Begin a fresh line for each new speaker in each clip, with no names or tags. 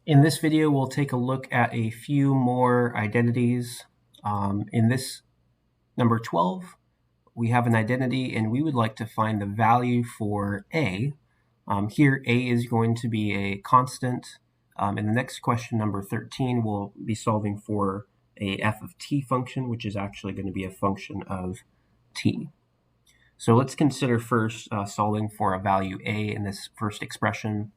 In this video, we'll take a look at a few more identities. In this number 12, we have an identity and we would like to find the value for a. Here, a is going to be a constant. In the next question, number 13, we'll be solving for a f of t function, which is actually going to be a function of t. So let's consider first solving for a value a in this first expression.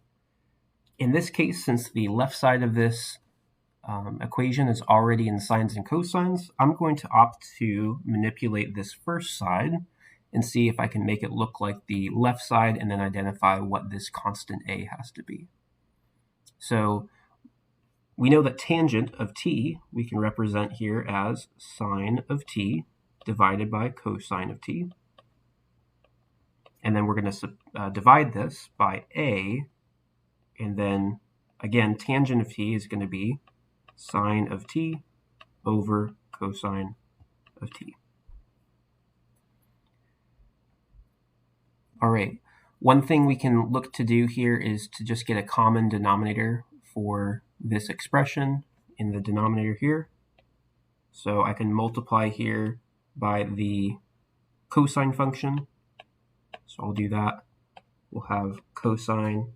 In this case, since the left side of this equation is already in sines and cosines, I'm going to opt to manipulate this first side and see if I can make it look like the left side and then identify what this constant a has to be. So we know that tangent of t we can represent here as sine of t divided by cosine of t. And then we're going to divide this by a, and then again tangent of t is going to be sine of t over cosine of t. All right, one thing we can look to do here is to just get a common denominator for this expression in the denominator here. So I can multiply here by the cosine function. So I'll do that. We'll have cosine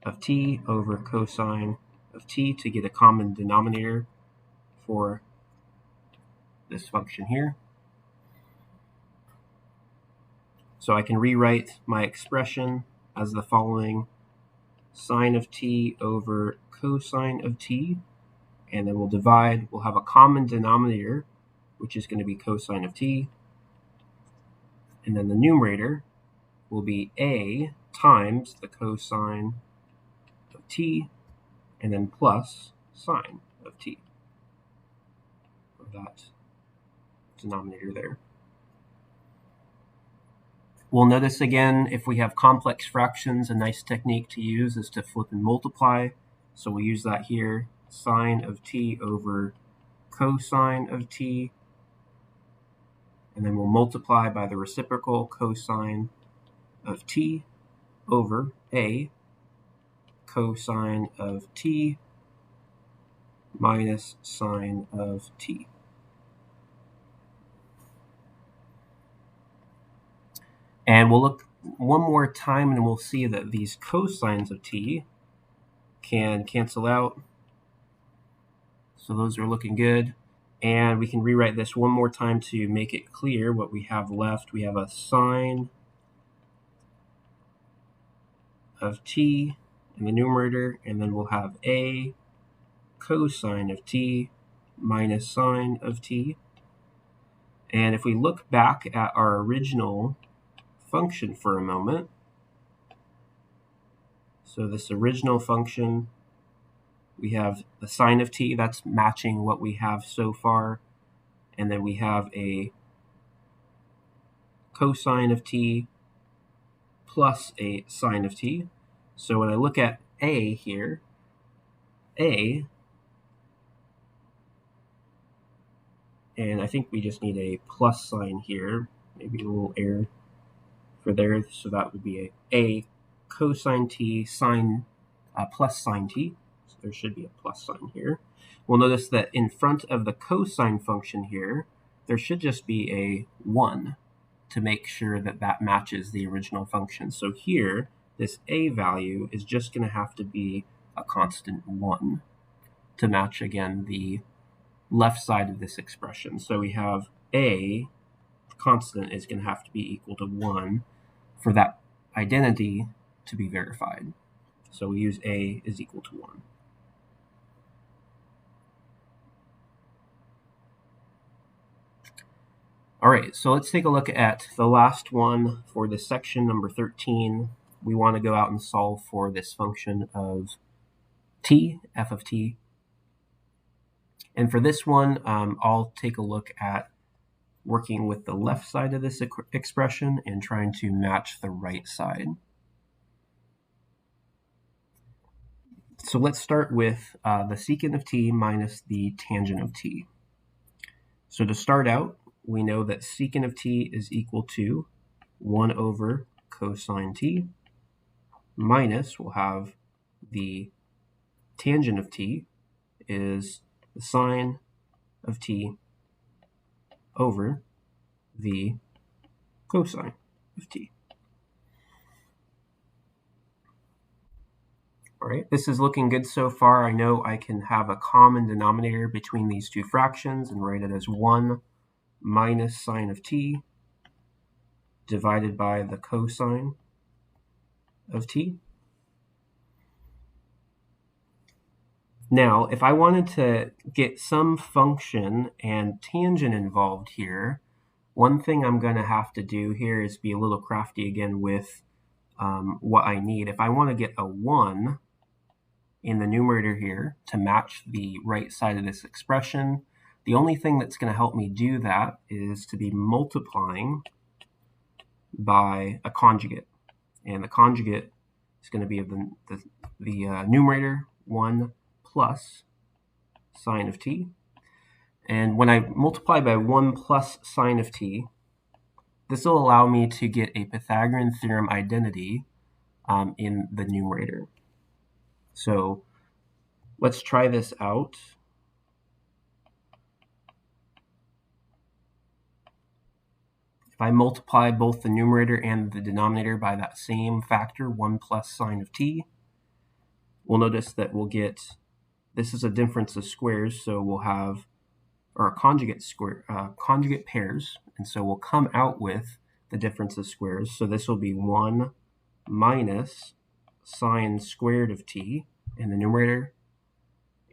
of t over cosine of t to get a common denominator for this function here. So I can rewrite my expression as the following: sine of t over cosine of t, and then we'll divide. We'll have a common denominator, which is going to be cosine of t, and then the numerator will be a times the cosine of t, and then plus sine of t, for that denominator there. We'll notice again, if we have complex fractions, a nice technique to use is to flip and multiply. So we'll use that here, sine of t over cosine of t, and then we'll multiply by the reciprocal cosine of t over a cosine of t minus sine of t. And we'll look one more time and we'll see that these cosines of t can cancel out. So those are looking good. And we can rewrite this one more time to make it clear what we have left. We have a sine of t in the numerator, and then we'll have a cosine of t minus sine of t. And if we look back at our original function for a moment, so this original function, we have the sine of t, that's matching what we have so far, and then we have a cosine of t plus a sine of t. So when I look at a here, a, and I think we just need a plus sign here, maybe a little error for there, so that would be a cosine t sine plus sine t. So there should be a plus sign here. We'll notice that in front of the cosine function here, there should just be a 1 to make sure that that matches the original function. So here, this a value is just going to have to be a constant 1 to match, again, the left side of this expression. So we have a constant is going to have to be equal to 1 for that identity to be verified. So we use a is equal to 1. All right, so let's take a look at the last one for this section, number 13. We want to go out and solve for this function of t, f of t. And for this one, I'll take a look at working with the left side of this expression and trying to match the right side. So let's start with the secant of t minus the tangent of t. So to start out, we know that secant of t is equal to 1 over cosine t minus, we'll have the tangent of t is the sine of t over the cosine of t. All right, this is looking good so far. I know I can have a common denominator between these two fractions and write it as 1 minus sine of t divided by the cosine of t. Now, if I wanted to get some function and tangent involved here, one thing I'm going to have to do here is be a little crafty again with what I need. If I want to get a 1 in the numerator here to match the right side of this expression, the only thing that's going to help me do that is to be multiplying by a conjugate. And the conjugate is going to be the numerator 1 plus sine of t. And when I multiply by 1 plus sine of t, this will allow me to get a Pythagorean theorem identity in the numerator. So let's try this out. If I multiply both the numerator and the denominator by that same factor, 1 plus sine of t, we'll notice that we'll get, this is a difference of squares, so we'll have our conjugate pairs, and so we'll come out with the difference of squares. So this will be 1 minus sine squared of t in the numerator,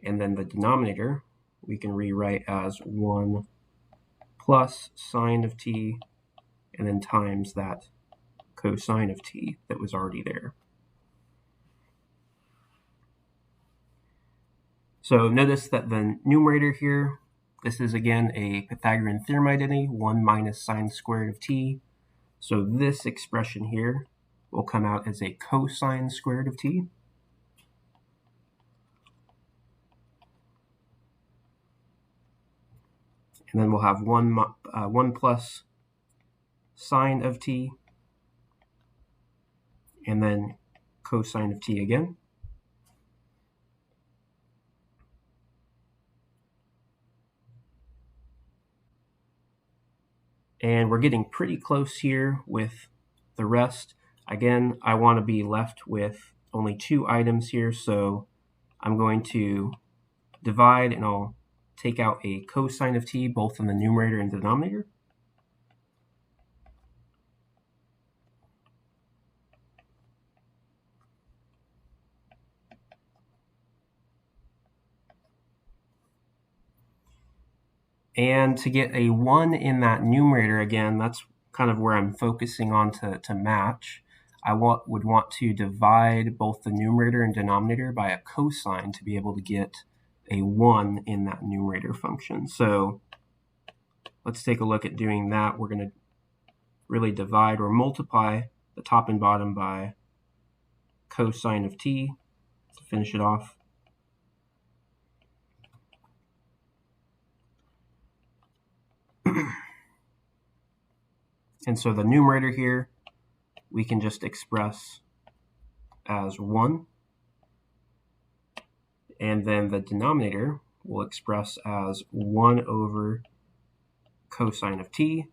and then the denominator we can rewrite as 1 plus sine of t, and then times that cosine of t that was already there. So notice that the numerator here, this is again a Pythagorean theorem identity, 1 minus sine squared of t. So this expression here will come out as a cosine squared of t. And then we'll have 1 plus sine of t, and then cosine of t again. And we're getting pretty close here with the rest. Again, I want to be left with only 2 items here, so I'm going to divide and I'll take out a cosine of t both in the numerator and denominator. And to get a 1 in that numerator, again, that's kind of where I'm focusing on to match. I would want to divide both the numerator and denominator by a cosine to be able to get a 1 in that numerator function. So let's take a look at doing that. We're going to really divide or multiply the top and bottom by cosine of t to finish it off. And so the numerator here, we can just express as 1. And then the denominator we'll express as 1 over cosine of t.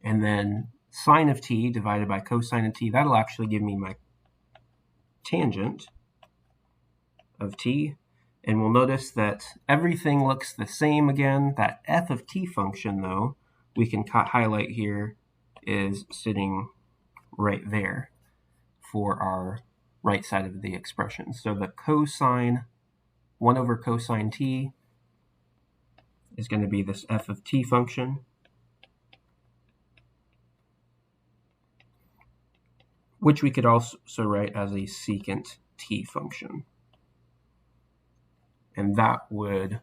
And then sine of t divided by cosine of t, that'll actually give me my tangent of t. And we'll notice that everything looks the same again. That f of t function, though, we can highlight here, is sitting right there for our right side of the expression. So the cosine, 1 over cosine t, is going to be this f of t function, which we could also write as a secant t function. And that would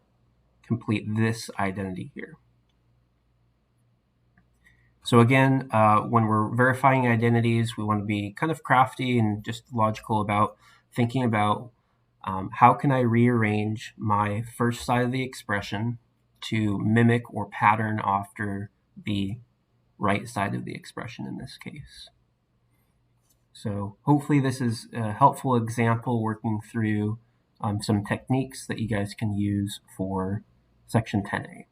complete this identity here. So again, when we're verifying identities, we want to be kind of crafty and just logical about thinking about how can I rearrange my first side of the expression to mimic or pattern after the right side of the expression in this case. So hopefully this is a helpful example working through some techniques that you guys can use for section 10A.